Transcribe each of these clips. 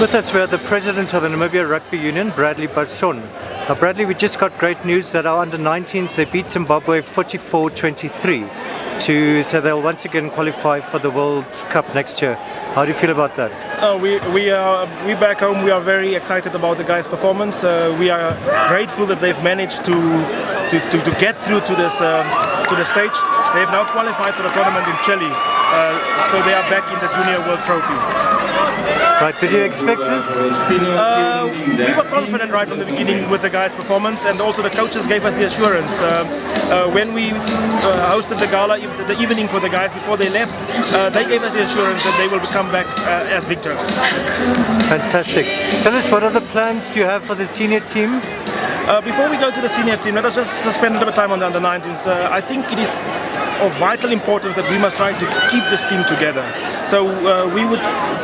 With us, we are the president of the Namibia Rugby Union, Bradley Basson. Now, Bradley, we just got great news that our under-19s, they beat Zimbabwe 44-23, so they'll once again qualify for the World Cup next year. How do you feel about that? We back home. We are very excited about the guys' performance. We are grateful that they've managed to get through to this to the stage. They've now qualified for the tournament in Chile, so they are back in the Junior World Trophy. Right, did you expect this? We were confident right from the beginning with the guys' performance, and also the coaches gave us the assurance. When we hosted the gala, the evening for the guys before they left, they gave us the assurance that they will come back as victors. Fantastic. Tell us, what other plans do you have for the senior team? Before we go to the senior team, let us just spend a little bit of time on the under-19s. I think it is of vital importance that we must try to keep this team together. So we would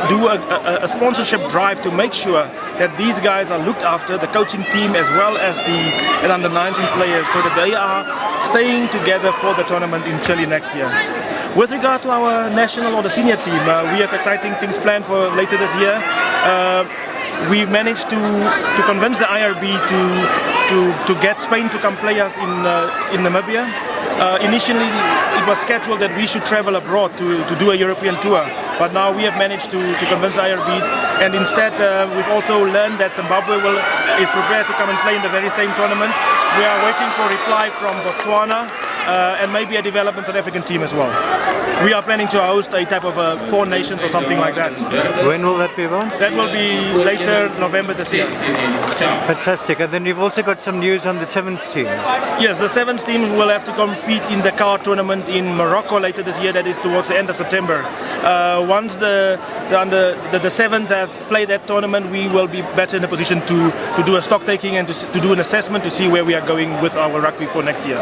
do a sponsorship drive to make sure that these guys are looked after, the coaching team as well as the under-19 players, so that they are staying together for the tournament in Chile next year. With regard to our national or the senior team, we have exciting things planned for later this year. We've managed to convince the IRB to get Spain to come play us in Namibia. Initially, it was scheduled that we should travel abroad to do a European tour, but now we have managed to convince the IRB, and instead we've also learned that Zimbabwe is prepared to come and play in the very same tournament. We are waiting for a reply from Botswana and maybe a development South African team as well. We are planning to host a type of Four Nations or something like that. When will that be about? That will be later November this year. Fantastic. And then you've also got some news on the Sevens team. Yes, the Sevens team will have to compete in the CAR tournament in Morocco later this year. That is towards the end of September. Once the Sevens have played that tournament, we will be better in a position to do a stock taking and to do an assessment to see where we are going with our rugby for next year.